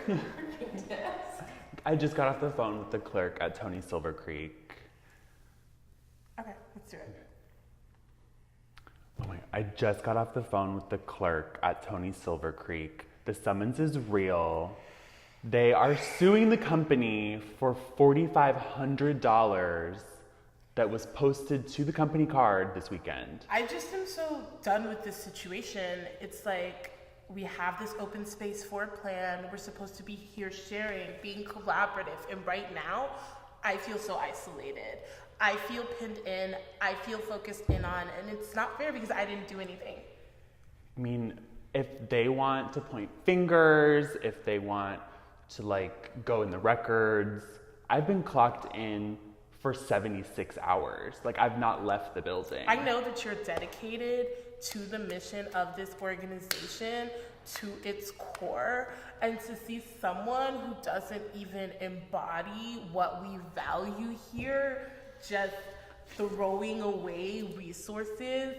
freaking desk? I just got off the phone with the clerk at Tony Silver Creek. Okay, let's do it. Oh my, I just got off the phone with the clerk at Tony Silver Creek. The summons is real. They are suing the company for $4,500 that was posted to the company card this weekend. I just am so done with this situation. It's like, we have this open space for a plan. We're supposed to be here sharing, being collaborative. And right now, I feel so isolated. I feel pinned in. I feel focused in on, and it's not fair because I didn't do anything. I mean, if they want to point fingers, if they want to like go in the records, I've been clocked in for 76 hours. Like, I've not left the building. I know that you're dedicated to the mission of this organization, to its core, and to see someone who doesn't even embody what we value here, just throwing away resources,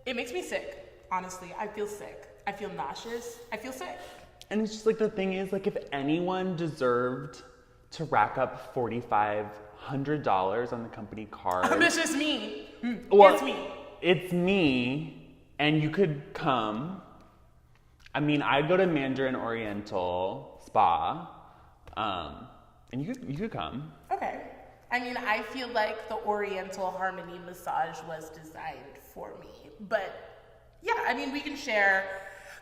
it makes me sick. Honestly, I feel sick. I feel nauseous. I feel sick. And it's just like, the thing is, like, if anyone deserved to rack up $4,500 on the company card, It's just me. Well, It's me. It's me, and you could come. I mean, I'd go to Mandarin Oriental Spa, and you could come. Okay. I mean, I feel like the Oriental Harmony massage was designed for me. But yeah, I mean, we can share.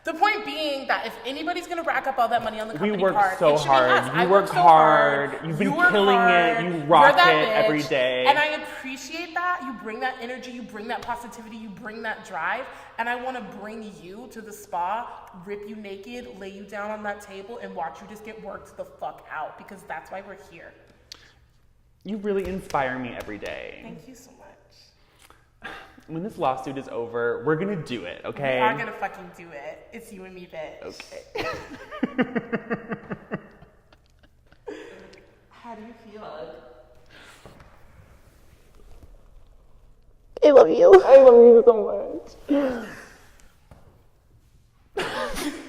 The point being that if anybody's gonna rack up all that money on the company card, work so it should hard. be us. I You work so hard. You've been work killing hard. it. You You're rock that it bitch. every day. And I appreciate that. You bring that energy, you bring that positivity, you bring that drive. And I wanna bring you to the spa, rip you naked, lay you down on that table, and watch you just get worked the fuck out, because that's why we're here. You really inspire me every day. Thank you so much. When this lawsuit is over, we're gonna do it, okay? We are gonna fucking do it. It's you and me, bitch. Okay. How do you feel? I love you. I love you so much.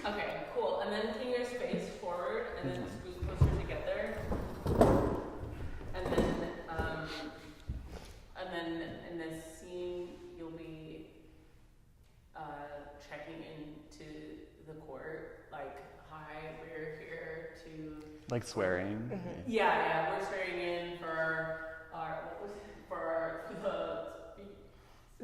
Okay, cool. And then can you guys face forward and then scoot closer together? And then in this scene, you'll be checking into the court, like, hi, we're here to... Like swearing. Mm-hmm. Yeah, we're swearing in for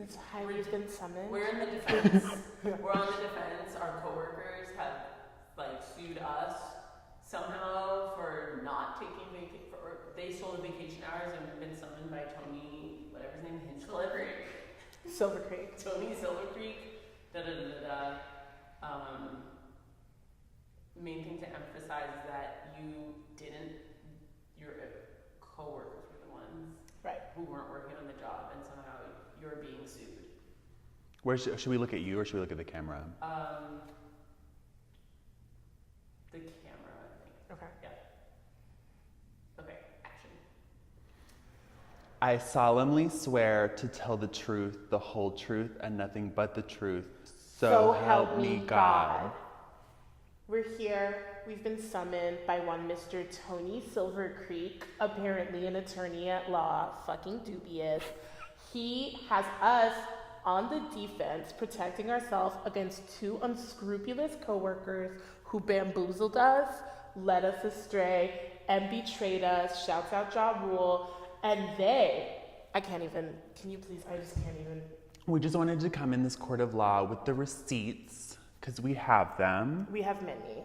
It's how we've been summoned. We're in the defense. We're on the defense. Our coworkers have like sued us somehow for not taking they stole the vacation hours and we've been summoned by Tony, whatever his name is, Silver Creek. Tony Silver Creek. Main thing to emphasize is that your coworkers were the ones Right. who weren't working on the job, and somehow you're being sued. Where should we look at you, or should we look at the camera? The camera, I think. Okay. Yeah. Okay, action. I solemnly swear to tell the truth, the whole truth, and nothing but the truth. So help me God. We're here. We've been summoned by one Mr. Tony Silver Creek, apparently an attorney at law, fucking dubious. He has us on the defense, protecting ourselves against two unscrupulous coworkers who bamboozled us, led us astray, and betrayed us. Shouts out Ja Rule. And can you please, I just can't even. We just wanted to come in this court of law with the receipts, because we have them. We have many.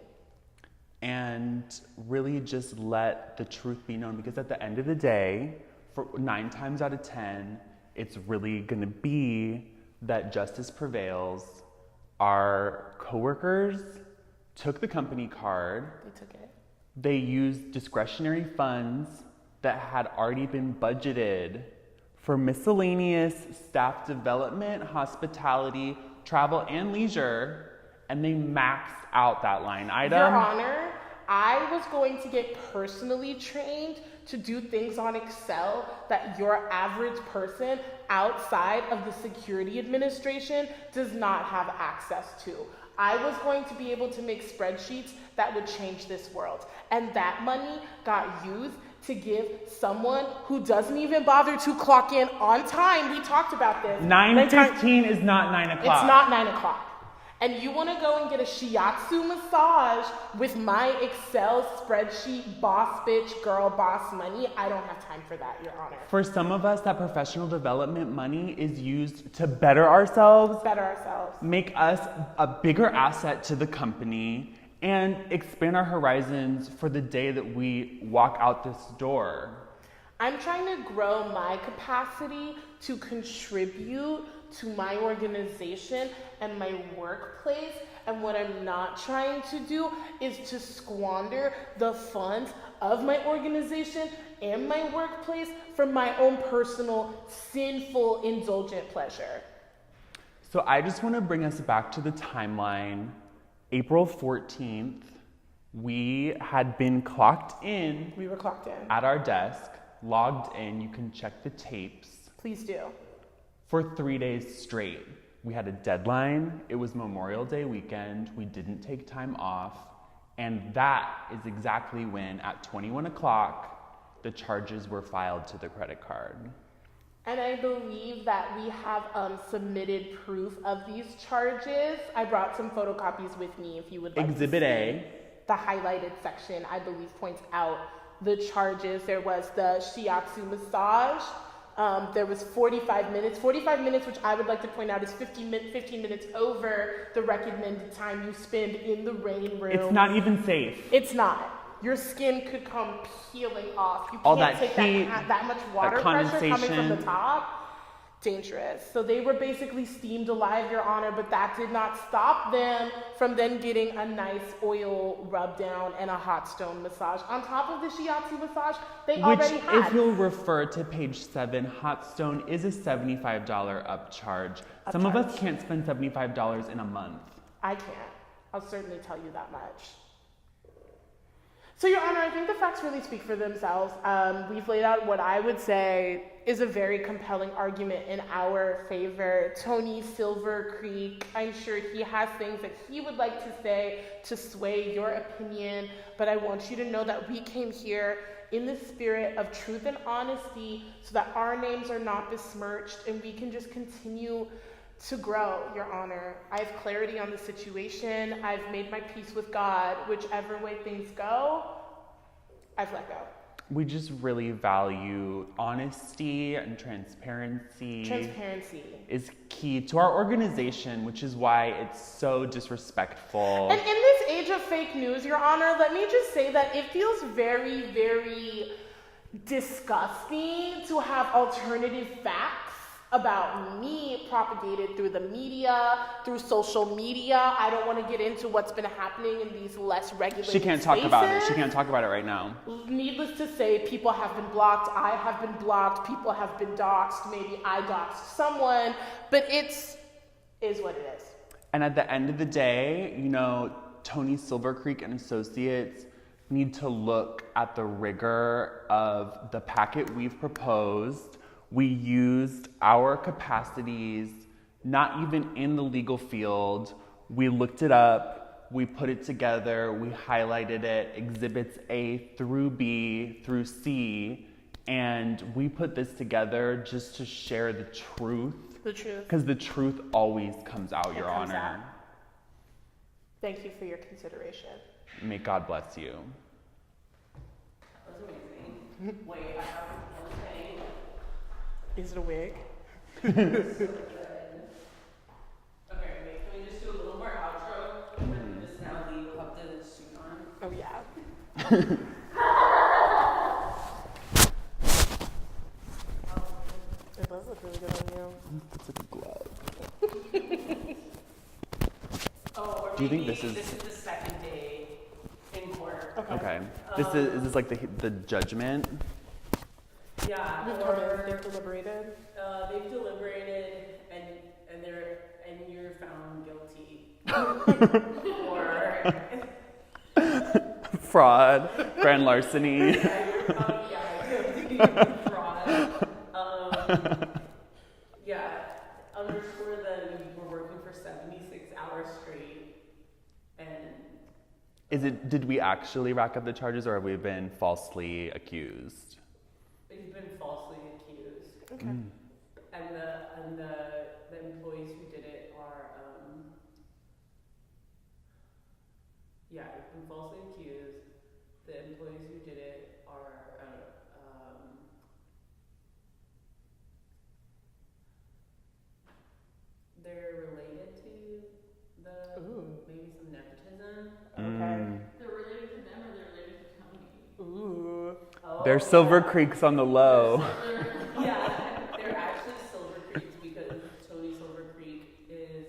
And really just let the truth be known, because at the end of the day, for 9 times out of 10, it's really gonna be that justice prevails. Our coworkers took the company card. They took it. They used discretionary funds that had already been budgeted for miscellaneous staff development, hospitality, travel, and leisure, and they maxed out that line item. Your Honor, I was going to get personally trained to do things on Excel that your average person outside of the security administration does not have access to. I was going to be able to make spreadsheets that would change this world. And that money got used to give someone who doesn't even bother to clock in on time. We talked about this. 9:15 is not 9 o'clock. It's not 9 o'clock. And you want to go and get a shiatsu massage with my Excel spreadsheet, boss bitch, girl, boss money? I don't have time for that, Your Honor. For some of us, that professional development money is used to better ourselves, make us a bigger asset to the company, and expand our horizons for the day that we walk out this door. I'm trying to grow my capacity to contribute to my organization and my workplace, and what I'm not trying to do is to squander the funds of my organization and my workplace for my own personal, sinful, indulgent pleasure. So I just want to bring us back to the timeline. April 14th, we had been clocked in. We were clocked in. At our desk, logged in. You can check the tapes. Please do. For 3 days straight. We had a deadline. It was Memorial Day weekend. We didn't take time off. And that is exactly when, at 21 o'clock, the charges were filed to the credit card. And I believe that we have submitted proof of these charges. I brought some photocopies with me if you would like Exhibit to see. A. The highlighted section, I believe, points out the charges. There was the shiatsu massage. There was 45 minutes. 45 minutes, which I would like to point out, is 15 minutes over the recommended time you spend in the rain room. It's not even safe. It's not. Your skin could come peeling off. You All can't that take heat, that much water that pressure coming from the condensation. top. Dangerous. So they were basically steamed alive, Your Honor, but that did not stop them from then getting a nice oil rub down and a hot stone massage. On top of the shiatsu massage, they already had. Which, if you'll refer to page 7, Hot Stone is a $75 upcharge. Some of us can't spend $75 in a month. I can't. I'll certainly tell you that much. So, Your Honor, I think the facts really speak for themselves. We've laid out what I would say is a very compelling argument in our favor. Tony Silver Creek, I'm sure he has things that he would like to say to sway your opinion, but I want you to know that we came here in the spirit of truth and honesty so that our names are not besmirched and we can just continue to grow, Your Honor. I have clarity on the situation. I've made my peace with God. Whichever way things go, I've let go. We just really value honesty and transparency. Transparency Is key to our organization, which is why it's so disrespectful. And in this age of fake news, Your Honor, let me just say that it feels very, very disgusting to have alternative facts about me propagated through the media, through social media. I don't want to get into what's been happening in these less regulated She can't talk about it. She can't talk about it right now. Needless to say, people have been blocked. I have been blocked. People have been doxxed. Maybe I doxed someone. But is what it is. And at the end of the day, you know, Tony Silver Creek and Associates need to look at the rigor of the packet we've proposed. We used our capacities, not even in the legal field. We looked it up, we put it together, we highlighted it, exhibits A through B through C, and we put this together just to share the truth. The truth. Because the truth always comes out, Your Honor. Out. Thank you for your consideration. May God bless you. That was amazing. Wait, I have one thing. Is it a wig? Okay, wait, can we just do a little more outro? And then just now Lee will have the suit on. Oh, yeah. It does look really good on you. It's like a glove. Oh, or Do you think maybe this is the second day in court. Okay. Is this like the judgment? Yeah. They've deliberated. They've deliberated, and you're found guilty. Or Fraud, grand larceny. yeah, you're found guilty. Fraud. Yeah. Underscore that you were working for 76 hours straight. Did we actually rack up the charges, or have we been falsely accused? We've been falsely accused. Okay. And the employees who did it are, we've been falsely accused. The employees who did it are, they're related to maybe some nepotism. Okay. They're related to them or they're related to Tony? Ooh. They're Silver Creeks on the low. Yeah, they're actually Silver Creeks because Tony Silver Creek is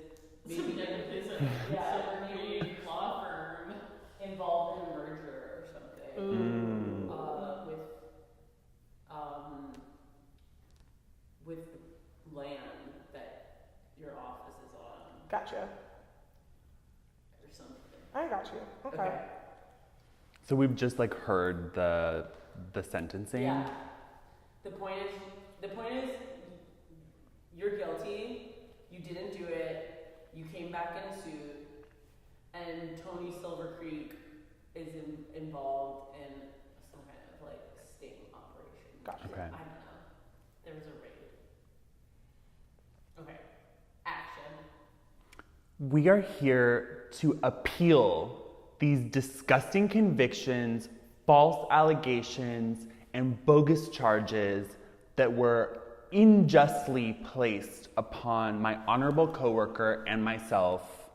maybe nepotism. Silver Creek law firm. Involved in a merger or something. With land that your office is on Gotcha. or something. I got you. Okay. So we've just like heard the sentencing. Yeah. The point is, you're guilty. You didn't do it. You came back in a suit, and Tony Silver Creek is involved in some kind of like sting operation. Gotcha. Okay. I don't know. There was a raid. Okay. Action. We are here to appeal these disgusting convictions, false allegations, and bogus charges that were unjustly placed upon my honorable coworker and myself.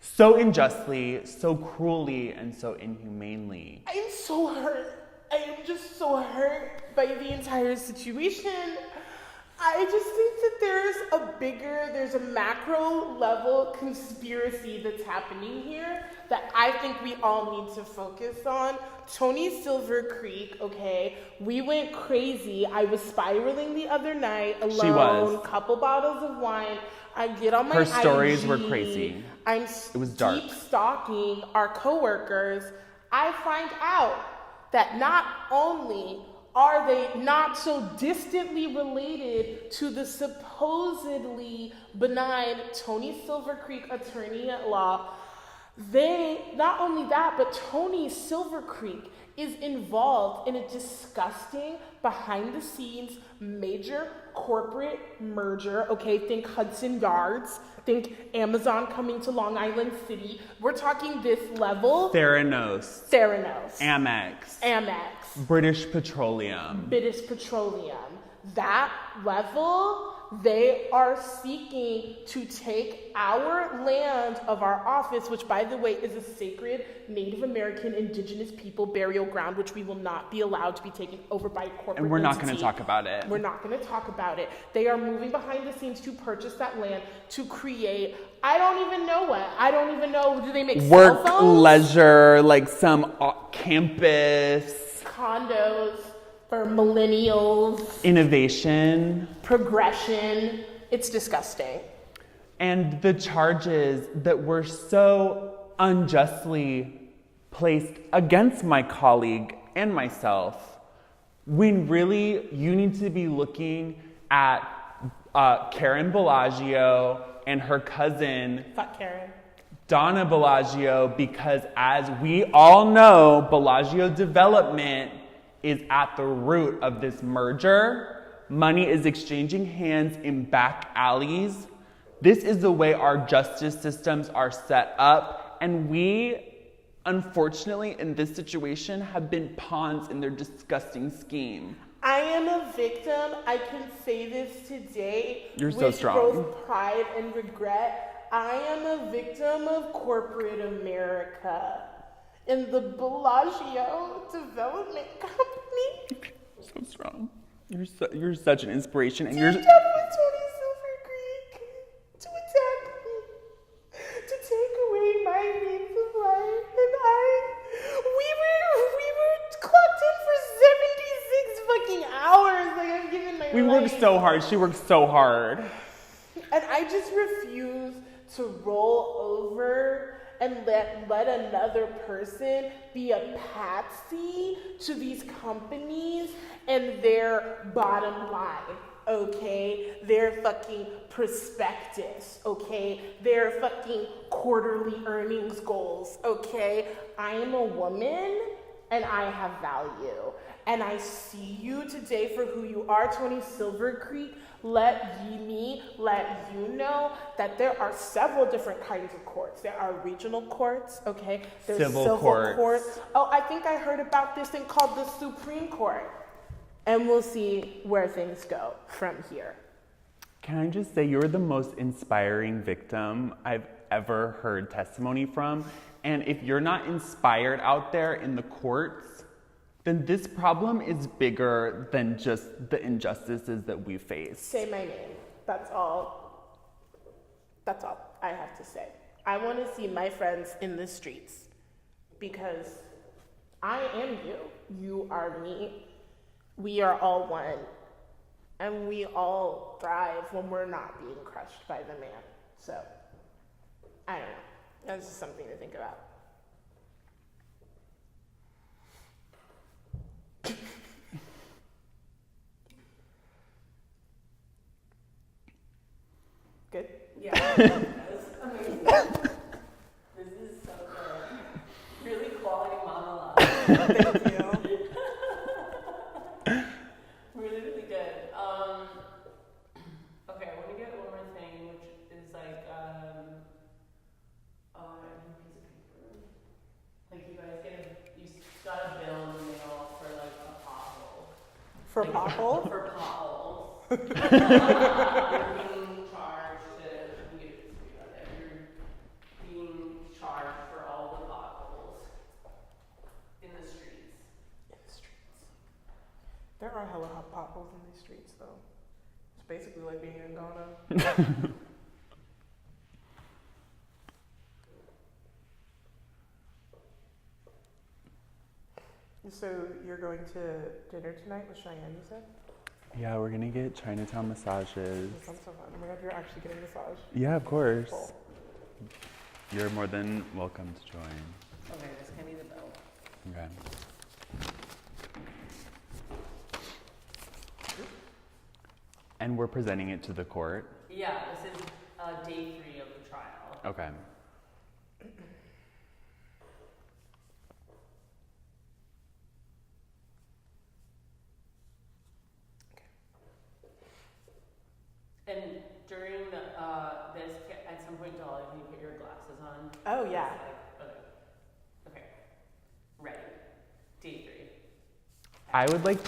So unjustly, so cruelly, and so inhumanely. I am so hurt. I am just so hurt by the entire situation. I just think that there's a macro level conspiracy that's happening here that I think we all need to focus on. Tony Silver Creek, okay, we went crazy. I was spiraling the other night alone. She was. Couple bottles of wine. I get on my Her stories IG. were crazy. I'm It was dark. deep stalking our coworkers. I find out that not only are they not so distantly related to the supposedly benign Tony Silver Creek attorney at law, not only that, but Tony Silver Creek is involved in a disgusting behind the scenes major corporate merger. Okay, think Hudson Yards, think Amazon coming to Long Island City. We're talking this level. Theranos. Amex. British Petroleum. That level, they are seeking to take our land of our office, which by the way is a sacred Native American indigenous people burial ground, which we will not be allowed to be taken over by a corporate And we're not going to entity. talk about it. We're not going to talk about it. They are moving behind the scenes to purchase that land to create, I don't even know, do they make Work, cell phones? leisure, like some campus. Condos for millennials, Innovation. progression. It's disgusting. And the charges that were so unjustly placed against my colleague and myself, when really you need to be looking at Karen Bellagio and her cousin, Fuck Karen. Donna Bellagio, because as we all know, Bellagio Development is at the root of this merger. Money is exchanging hands in back alleys. This is the way our justice systems are set up, and we, unfortunately, in this situation, have been pawns in their disgusting scheme. I am a victim. I can say this today You're so with strong. both pride and regret. I am a victim of corporate America and the Bellagio Development Company. So strong. You're such an inspiration, and Teamed you're up with Tony Silver Creek to attack me, to take away my means of life, and we were clocked in for 76 fucking hours. Like I've given my we life. worked so hard. She worked so hard. And I just refuse to roll over and let another person be a patsy to these companies and their bottom line, okay? Their fucking prospectus, okay? Their fucking quarterly earnings goals, okay? I am a woman and I have value. And I see you today for who you are, Tony Silver Creek. Let you know that there are several different kinds of courts. There are regional courts, okay? There's Civil courts. Oh, I think I heard about this thing called the Supreme Court. And we'll see where things go from here. Can I just say you're the most inspiring victim I've ever heard testimony from. And if you're not inspired out there in the courts, then this problem is bigger than just the injustices that we face. Say my name. That's all I have to say. I want to see my friends in the streets because I am you. You are me. We are all one. And we all thrive when we're not being crushed by the man. So, I don't know. That's just something to think about. Good? Yeah. That's amazing. This is so good. Really quality monologue. Thank you. Really, really good. Okay, I want to get one more thing, which is like, I have a piece of paper. Like you guys you got a bill in the mail for like a pothole. For pothole? For potholes. You're being charged to, you're being charged for all the potholes in the streets. In the streets. There are hella potholes in these streets, though. It's basically like being in Ghana. So you're going to dinner tonight with Cheyenne, you said? Yeah, we're gonna get Chinatown massages. That sounds so fun. Oh my god, you're actually getting a massage. Yeah, of course. Cool. You're more than welcome to join. Okay, just hand me the bill. Okay. And we're presenting it to the court? Yeah, this is day 3 of the trial. Okay. And during this, at some point, do all of you put your glasses on? Oh, yeah. Okay. Ready. Day 3. I would like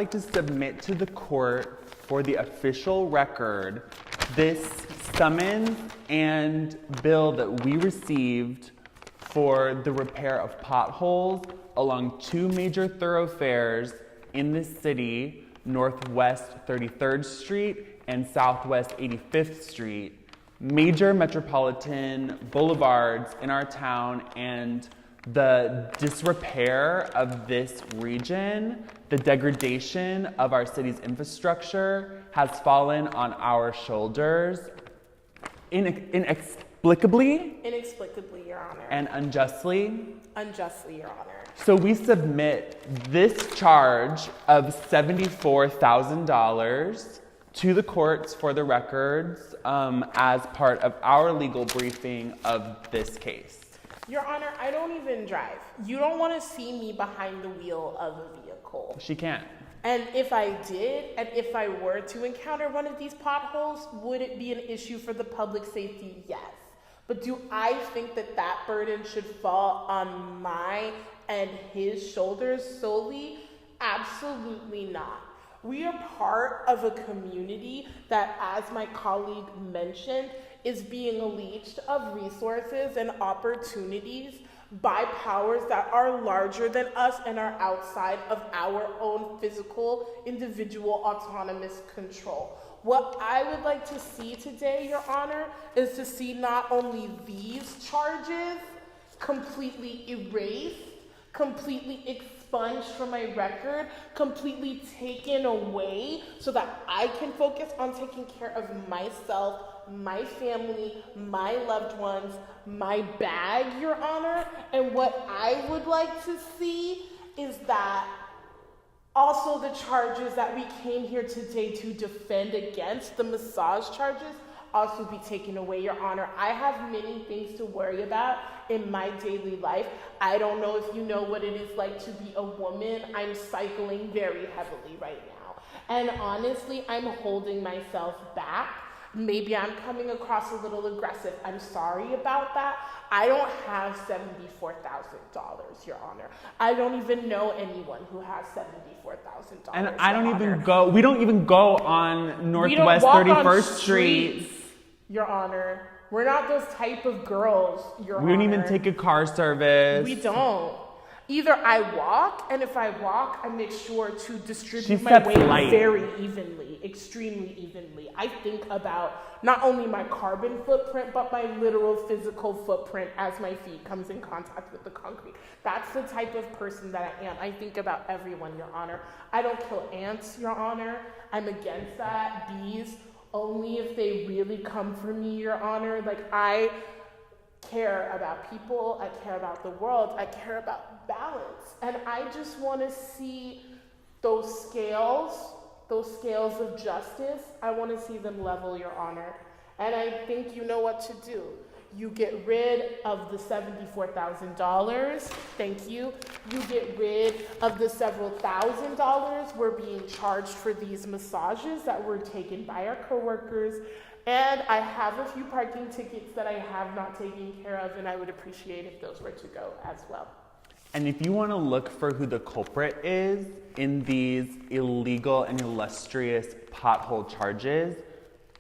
to submit to the court for the official record this summons and bill that we received for the repair of potholes along 2 major thoroughfares in the city, Northwest 33rd Street and Southwest 85th Street, major metropolitan boulevards in our town, and the disrepair of this region, the degradation of our city's infrastructure has fallen on our shoulders inexplicably Inexplicably, Your Honor. and unjustly. Unjustly, Your Honor. So we submit this charge of $74,000 to the courts for the records as part of our legal briefing of this case. Your Honor, I don't even drive. You don't want to see me behind the wheel of a vehicle. She can't. And if I did, and if I were to encounter one of these potholes, would it be an issue for the public safety? Yes. But do I think that that burden should fall on my and his shoulders solely? Absolutely not. We are part of a community that, as my colleague mentioned, is being leached of resources and opportunities by powers that are larger than us and are outside of our own physical, individual, autonomous control. What I would like to see today, Your Honor, is to see not only these charges completely erased, completely expunged from my record, completely taken away so that I can focus on taking care of myself, my family, my loved ones, my bag, Your Honor. And what I would like to see is that also the charges that we came here today to defend against, the massage charges, also be taken away, Your Honor. I have many things to worry about in my daily life. I don't know if you know what it is like to be a woman. I'm cycling very heavily right now. And honestly, I'm holding myself back. Maybe I'm coming across a little aggressive. I'm sorry about that. I don't have $74,000, Your Honor. I don't even know anyone who has $74,000. And I don't Your even Honor. go, we don't even go on Northwest 31st Street. Your Honor. We're not those type of girls, Your Honor. We don't even take a car service. We don't. Either I walk, and if I walk, I make sure to distribute She my steps weight light. very evenly, extremely evenly. I think about not only my carbon footprint, but my literal physical footprint as my feet comes in contact with the concrete. That's the type of person that I am. I think about everyone, Your Honor. I don't kill ants, Your Honor. I'm against that. Bees, only if they really come for me, Your Honor. Like, I care about people, I care about the world, I care about balance. And I just want to see those scales of justice, I want to see them level, Your Honor. And I think you know what to do. You get rid of the $74,000, thank you. You get rid of the several $1,000s we're being charged for these massages that were taken by our coworkers. And I have a few parking tickets that I have not taken care of, and I would appreciate if those were to go as well. And if you want to look for who the culprit is in these illegal and illustrious pothole charges,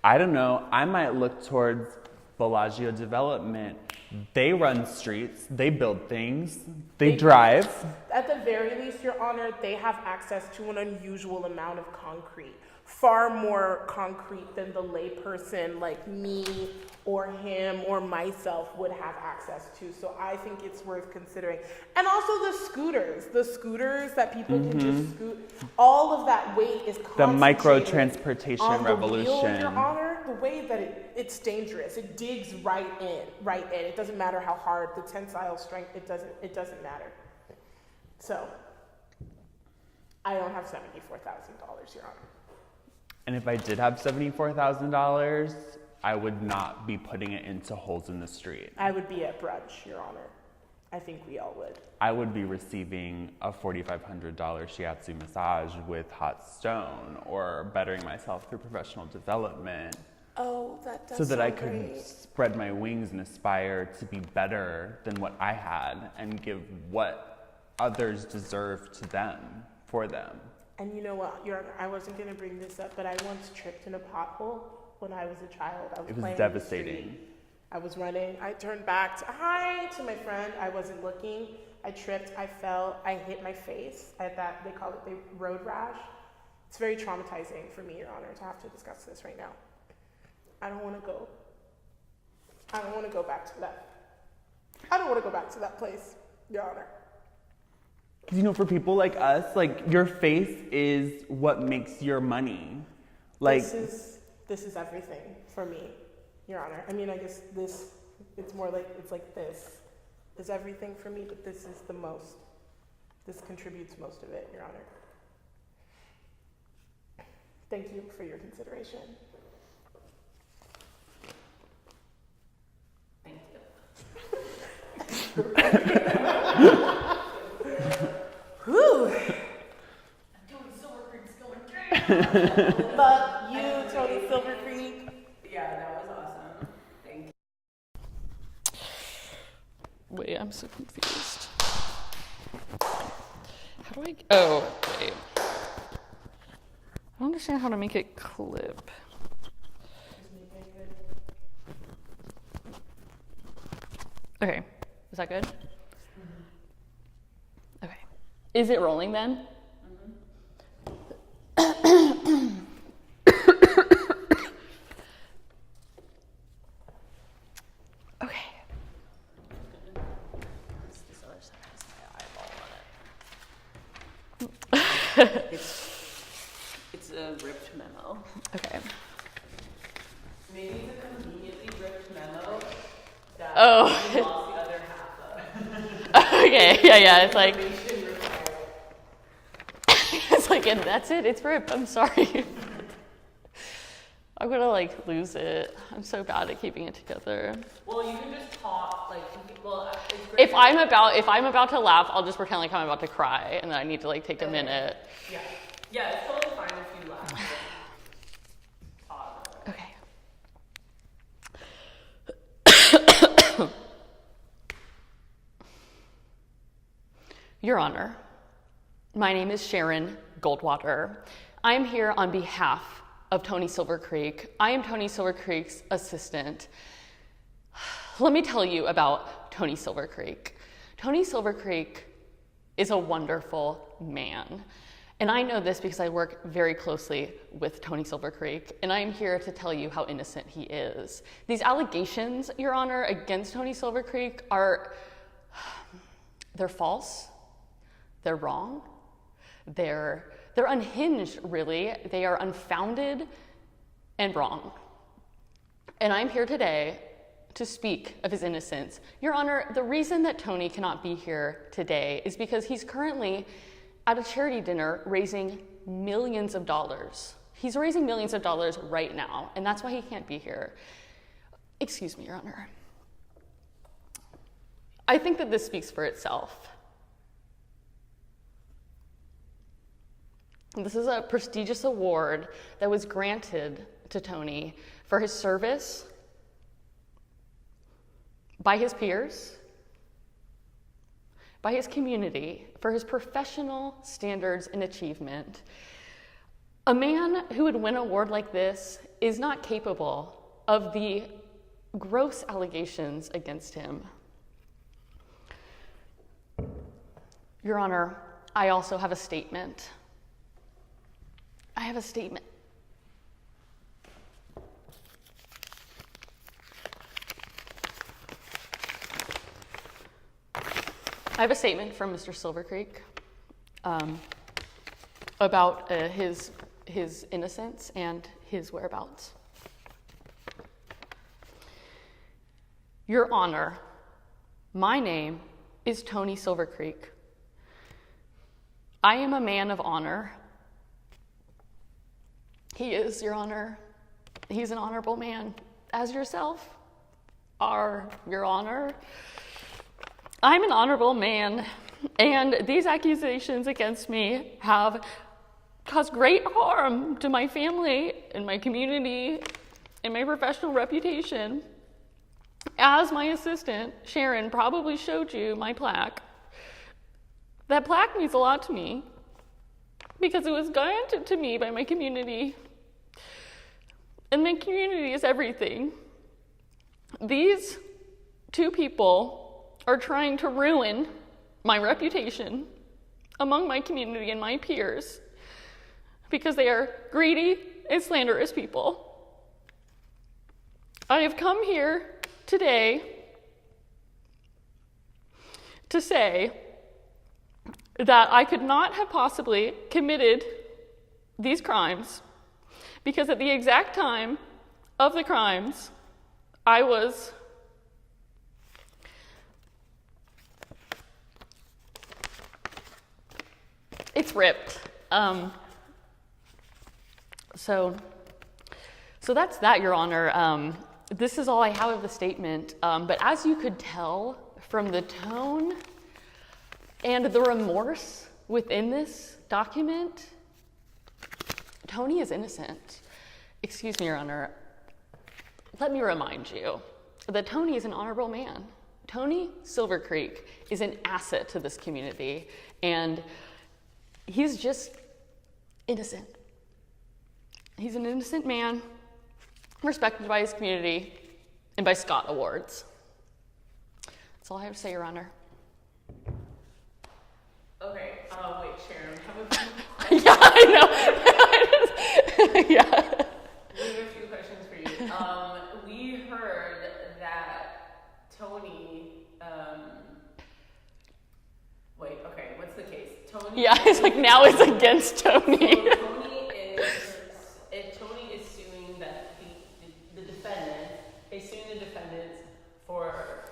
I don't know, I might look towards Bellagio Development. They run streets, they build things, they drive. At the very least, Your Honor, they have access to an unusual amount of concrete. Far more concrete than the layperson like me or him or myself would have access to. So I think it's worth considering. And also the scooters that people can just scoot. All of that weight is concentrated The micro-transportation on the revolution. wheel, Your Honor, the way that it's dangerous. It digs right in. It doesn't matter how hard, the tensile strength, it doesn't matter. So I don't have $74,000, Your Honor. And if I did have $74,000, I would not be putting it into holes in the street. I would be at brunch, Your Honor. I think we all would. I would be receiving a $4,500 shiatsu massage with hot stone, or bettering myself through professional development. Oh, that does So that I sound could great. spread my wings and aspire to be better than what I had and give what others deserve to them, for them. And you know what, Your Honor, I wasn't going to bring this up, but I once tripped in a pothole when I was a child. I was It was playing in the devastating. street. I was running. I turned back to hi to my friend. I wasn't looking. I tripped. I fell. I hit my face. I had that, they call it the road rash. It's very traumatizing for me, Your Honor, to have to discuss this right now. I don't want to go. I don't want to go back to that. I don't want to go back to that place, Your Honor. Because, you know, for people like us, like, your face is what makes your money. Like, This is everything for me, Your Honor. I mean, I guess it's more like, it's like this is everything for me, but this is the most. This contributes most of it, Your Honor. Thank you for your consideration. Thank you. Whew. Tony Silver Creek's going great. Love you, Tony Silver Creek. Yeah, that was awesome. Thank you. Wait, I'm so confused. How do I? Oh, wait. I don't understand how to make it clip. Okay, is that good? Okay. Is it rolling then? Okay. This other side has my eyeball on it. It's a ripped memo. Okay. Maybe it's a conveniently ripped memo that Oh. we lost the other half of. Okay, yeah, it's like, Information required. it's like, and that's it, it's ripped, I'm sorry. I'm gonna like lose it. I'm so bad at keeping it together. Well, you can just talk, like, well, it's great. If I'm about to laugh, I'll just pretend like I'm about to cry, and then I need to like take a minute. Yeah. Yeah, it's totally fine if you laugh. Okay. Your Honor, my name is Sharon Goldwater. I am here on behalf of Tony Silver Creek. I am Tony Silver Creek's assistant. Let me tell you about Tony Silver Creek. Tony Silver Creek is a wonderful man. And I know this because I work very closely with Tony Silver Creek, and I am here to tell you how innocent he is. These allegations, Your Honor, against Tony Silver Creek they're false, they're wrong, they're unhinged, really. They are unfounded and wrong. And I'm here today to speak of his innocence. Your Honor, the reason that Tony cannot be here today is because he's currently at a charity dinner raising millions of dollars. He's raising millions of dollars right now, and that's why he can't be here. Excuse me, Your Honor. I think that this speaks for itself. This is a prestigious award that was granted to Tony for his service by his peers, by his community, for his professional standards and achievement. A man who would win an award like this is not capable of the gross allegations against him. Your Honor, I also have a statement. I have a statement. I have a statement from Mr. Silver Creek about his innocence and his whereabouts. Your Honor, my name is Tony Silver Creek. I am a man of honor. He is, Your Honor. He's an honorable man, as yourself are, Your Honor. I'm an honorable man, and these accusations against me have caused great harm to my family and my community and my professional reputation. As my assistant, Sharon, probably showed you my plaque. That plaque means a lot to me because it was granted to me by my community. And my community is everything. These two people are trying to ruin my reputation among my community and my peers because they are greedy and slanderous people. I have come here today to say that I could not have possibly committed these crimes because at the exact time of the crimes, I was it's ripped. So that's that, Your Honor. This is all I have of the statement. But as you could tell from the tone and the remorse within this document, Tony is innocent. Excuse me, Your Honor. Let me remind you that Tony is an honorable man. Tony Silver Creek is an asset to this community, and he's just innocent. He's an innocent man, respected by his community and by Scott Awards. That's all I have to say, Your Honor. Okay, wait, Sharon, have a few Yeah, I know. Yeah. We have a few questions for you. We heard that Tony, wait, okay, what's the case? Tony. Yeah, it's like now it's against Tony. So Tony is suing the defendant is suing the defendants for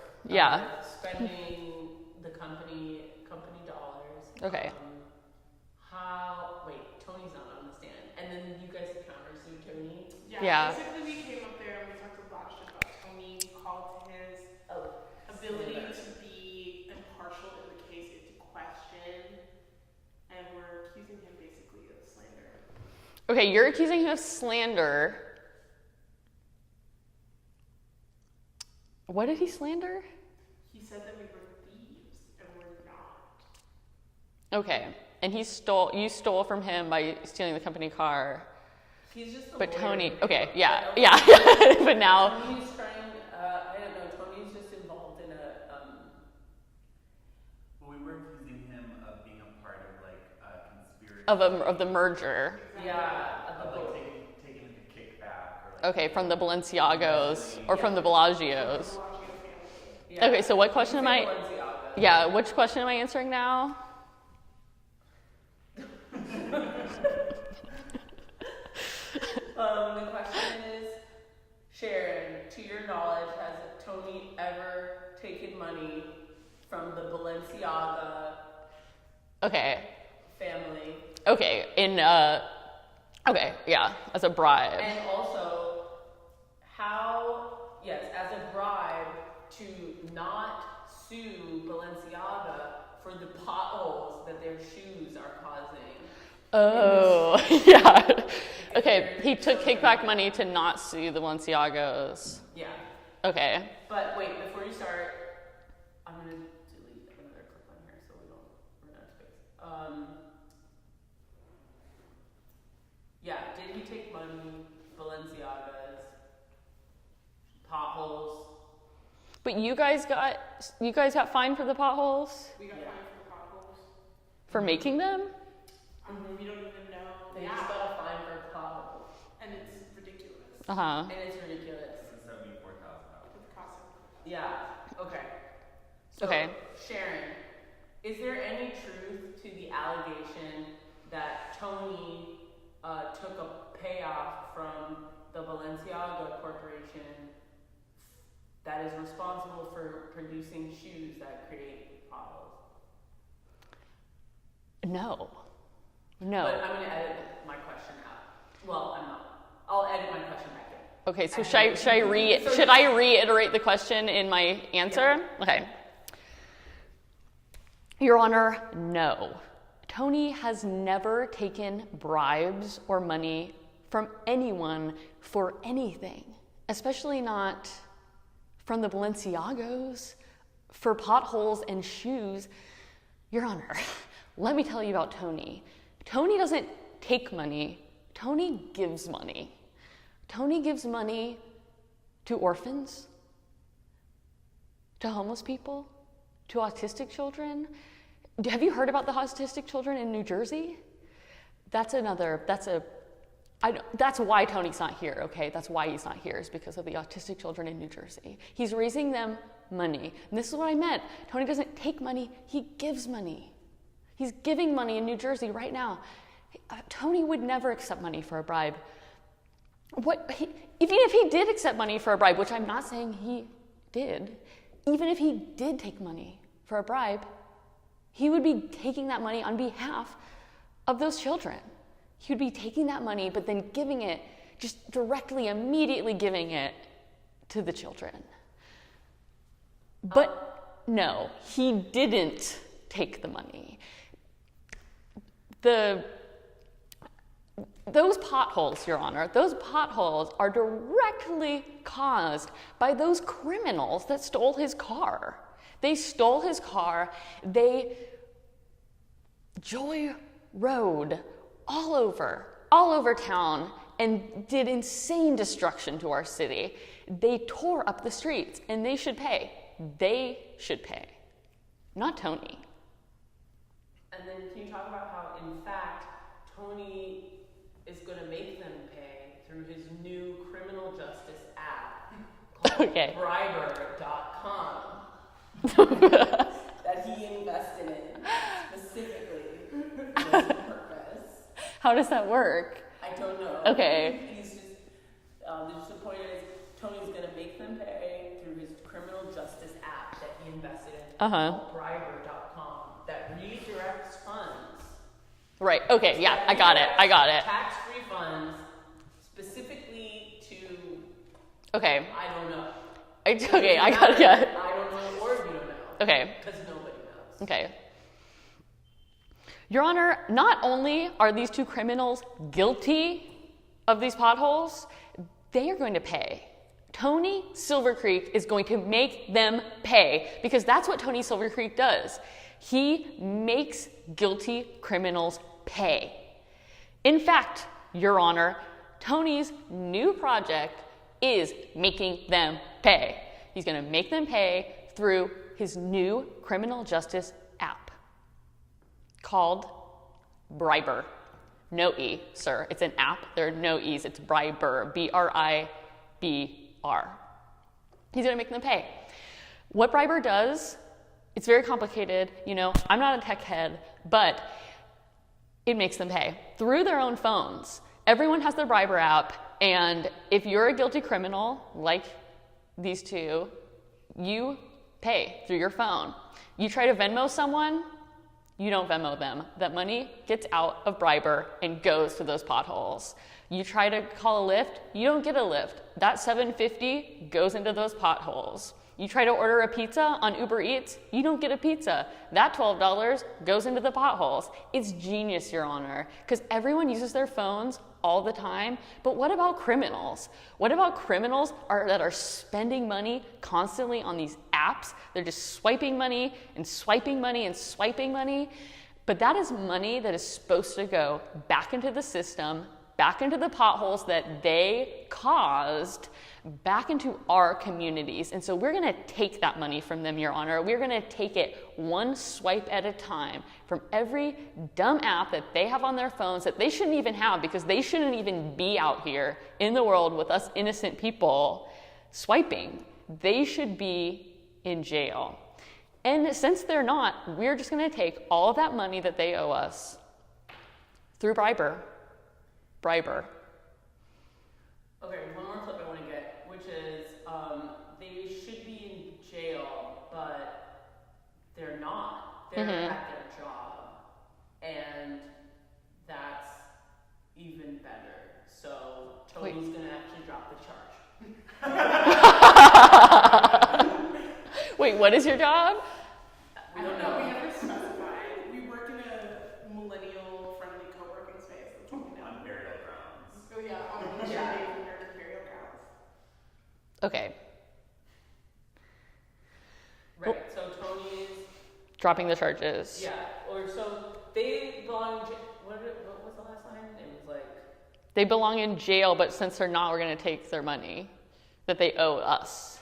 spending the company dollars. Okay. Wait, Tony's not on the stand, and then you guys countersued Tony. Yeah. Basically, we came up there and we talked a lot of shit about Tony. We called his ability to be impartial in the case into question, and we're accusing him basically of slander. Okay, you're accusing him of slander. What did he slander? He said that we were thieves, and we're not. Okay, and you stole from him by stealing the company car. He's just the But lawyer. Tony, okay, yeah. But now, Tony's trying, I don't know, Tony's just involved in Well, we were accusing him of being a part of like a conspiracy. of the merger. Taking like a kickback or like. Okay, from the Balenciagos or from the Bellagio's. Yeah. Okay, so what question am I? Balenciaga. Yeah, which question am I answering now? The question is, Sharon, to your knowledge, has Tony ever taken money from the Balenciaga Okay, family? okay, okay, yeah, as a bribe. And also, as a bribe to not sue Balenciaga for the potholes that their shoes are causing. Oh, yeah. Okay, he took kickback money to not sue the Balenciagos. Yeah. Okay. But wait, before you start, I'm going to delete another clip on here so we don't run out of space. Yeah, did he take money, Balenciaga's, potholes? But you guys got fined for the potholes? We got fined for the potholes. For making them? We don't even know. They just got a fine for potholes. And it's ridiculous. Uh-huh. And it's ridiculous. It's $74,000. With cost of Yeah, okay. So, Okay. Sharon, is there any truth to the allegation that Tony took a payoff from the Balenciaga Corporation that is responsible for producing shoes that create potholes? No. But I'm going to edit my question out. Well, I'm not. I'll edit my question back in. Okay, so should I reiterate the question in my answer? Yeah. Okay. Your Honor, no. Tony has never taken bribes or money from anyone for anything, especially not from the Balenciagos for potholes and shoes. Your Honor, let me tell you about Tony. Tony doesn't take money. Tony gives money. Tony gives money to orphans, to homeless people, to autistic children. Have you heard about the autistic children in New Jersey? That's why Tony's not here, okay? That's why he's not here, is because of the autistic children in New Jersey. He's raising them money. And this is what I meant. Tony doesn't take money, he gives money. He's giving money in New Jersey right now. Tony would never accept money for a bribe. Even if he did accept money for a bribe, which I'm not saying he did, even if he did take money for a bribe, he would be taking that money on behalf of those children. He would be taking that money, but then giving it, just directly, immediately giving it to the children. But no, he didn't take the money. Those potholes, Your Honor, those potholes are directly caused by those criminals that stole his car. They stole his car. They joyrode all over town and did insane destruction to our city. They tore up the streets, and they should pay. They should pay, not Tony. And then can you talk about how, in fact, Tony is going to make them pay through his new criminal justice app called Briber.com that he invested in specifically for this purpose. How does that work? I don't know. Okay. He's just, the point is, Tony's going to make them pay through his criminal justice app that he invested in called Briber.com that redirects funds. Right, okay, yeah, I got it. Tax-free funds specifically Okay. I don't know. Okay, I gotta get. I don't know, or you don't know. Okay. Because nobody knows. Okay. Your Honor, not only are these two criminals guilty of these potholes, they are going to pay. Tony Silver Creek is going to make them pay because that's what Tony Silver Creek does. He makes guilty criminals pay. In fact, Your Honor, Tony's new project is making them pay. He's going to make them pay through his new criminal justice app called Briber. No E, sir. It's an app. There are no E's. It's Briber. B-R-I-B-R. He's going to make them pay. What Briber does, it's very complicated. You know, I'm not a tech head, but it makes them pay through their own phones. Everyone has their Briber app, and if you're a guilty criminal like these two, you pay through your phone. You try to Venmo someone, you don't Venmo them. That money gets out of Briber and goes to those potholes. You try to call a Lyft, you don't get a Lyft. That $7.50 goes into those potholes. You try to order a pizza on Uber Eats, you don't get a pizza. That $12 goes into the potholes. It's genius, Your Honor, because everyone uses their phones all the time. But what about criminals? What about criminals that are spending money constantly on these apps? They're just swiping money and swiping money and swiping money. But that is money that is supposed to go back into the system, back into the potholes that they caused, back into our communities. And so we're going to take that money from them, Your Honor. We're going to take it one swipe at a time from every dumb app that they have on their phones that they shouldn't even have because they shouldn't even be out here in the world with us innocent people swiping. They should be in jail. And since they're not, we're just going to take all of that money that they owe us through Briber. Okay, one more clip I want to get, which is they should be in jail, but they're not. They're at their job, and that's even better. So Tony's going to actually drop the charge. Wait, what is your job? I don't know. We haven't specified. We work in a millennial-friendly co-working space. That's what we know. On burial grounds. Oh yeah, on the burial grounds. Okay. Right, so Tony's, Dropping the charges. yeah, or so they belong, what was the last line? It was like, They belong in jail, but since they're not, we're going to take their money that they owe us.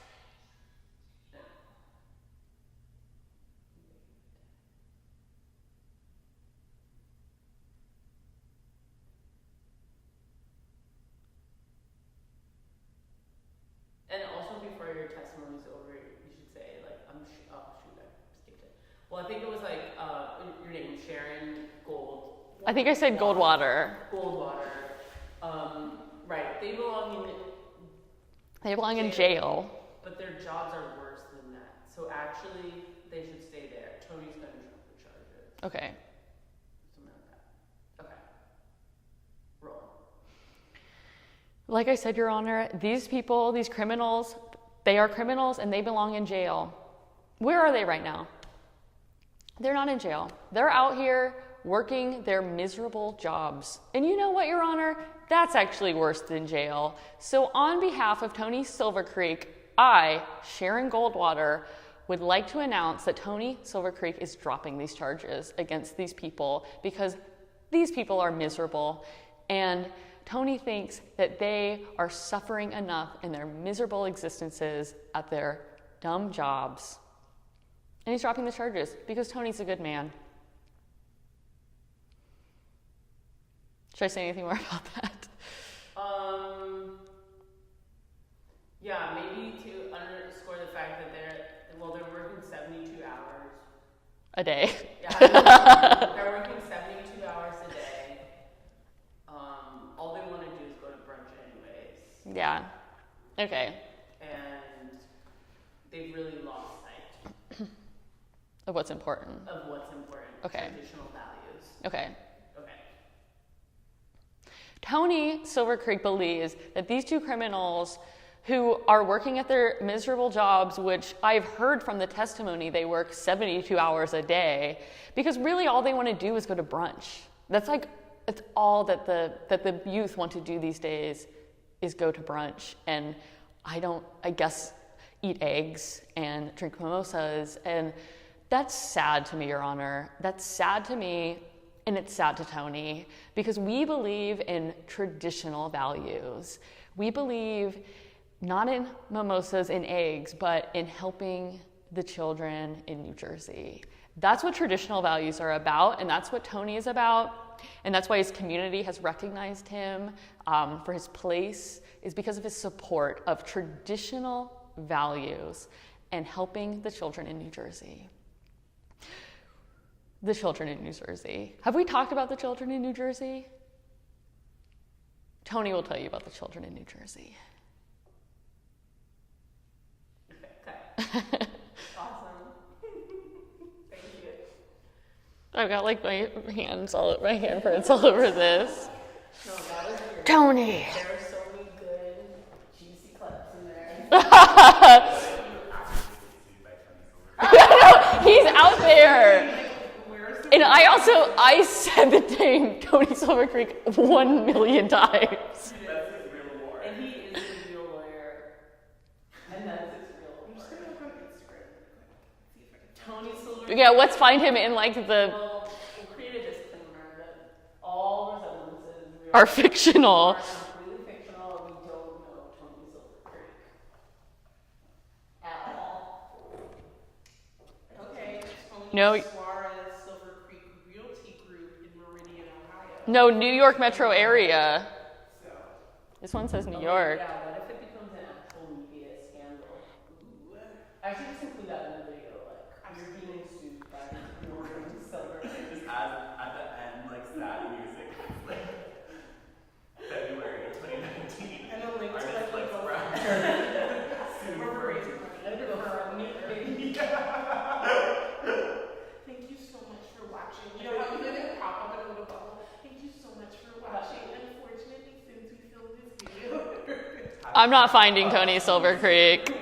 and also before your testimony's over, you should say, like, oh shoot, I skipped it. Well, I think it was like, your name, Sharon Gold. I think I said Goldwater. Goldwater. Right, they belong in jail. but their jobs are worse than that. So actually, they should stay there. Tony's gonna drop the charges. Okay. Something like that. Okay. Roll. Like I said, Your Honor, these people, these criminals, they are criminals and they belong in jail. Where are they right now? They're not in jail. They're out here working their miserable jobs. And you know what, Your Honor? That's actually worse than jail. So on behalf of Tony Silver Creek, I, Sharon Goldwater, would like to announce that Tony Silver Creek is dropping these charges against these people because these people are miserable and Tony thinks that they are suffering enough in their miserable existences at their dumb jobs. And he's dropping the charges because Tony's a good man. Should I say anything more about that? Yeah, maybe to underscore the fact that they're working 72 hours. A day. Yeah, they're working 72 hours a day. All they want to do is go to brunch anyways. Yeah. Okay. And they've really lost sight Of what's important. of what's important. Okay. Traditional values. Okay. Okay. Tony Silver Creek believes that these two criminals who are working at their miserable jobs, which I've heard from the testimony they work 72 hours a day, because really all they want to do is go to brunch. That's all that the youth want to do these days is go to brunch. And I guess, eat eggs and drink mimosas. And that's sad to me, Your Honor. That's sad to me, and it's sad to Tony, because we believe in traditional values. We believe not in mimosas and eggs, but in helping the children in New Jersey. That's what traditional values are about, and that's what Tony is about. And that's why his community has recognized him for his place, is because of his support of traditional values and helping the children in New Jersey. The children in New Jersey. Have we talked about the children in New Jersey? Tony will tell you about the children in New Jersey. Okay. Awesome. Thank you. I've got like my handprints all over this. No, that was weird. Tony. There are so many good, juicy clips in there. He's out there. And I said the name Tony Silver Creek 1 million times. That's his real lawyer. And he is the real lawyer. And that's his real lawyer. I'm just going to look on Instagram. See if I can. Tony Silver. Yeah, let's find him in like the... Well, we'll create a disclaimer that all resemblances are fictional. are completely fictional. We don't know Tony Silver Creek at all. Okay, Tony No. Suarez Silver Creek Realty Group in Meridian, Ohio. No, New York metro area. So, This one says New York. Yeah, what if it becomes an actual media scandal? Ooh. I should just include that in the video. Like, you're being sued by Tony Silver Creek. Just at the end, like sad music. It's like February 2019. and a link to Artist like Lex a Brown. We're raising money for me. Thank you so much for watching. You know how we didn't pop up in a little bubble? Thank you so much for watching. Unfortunately, since we filmed this video, I'm not finding Tony Silver Creek.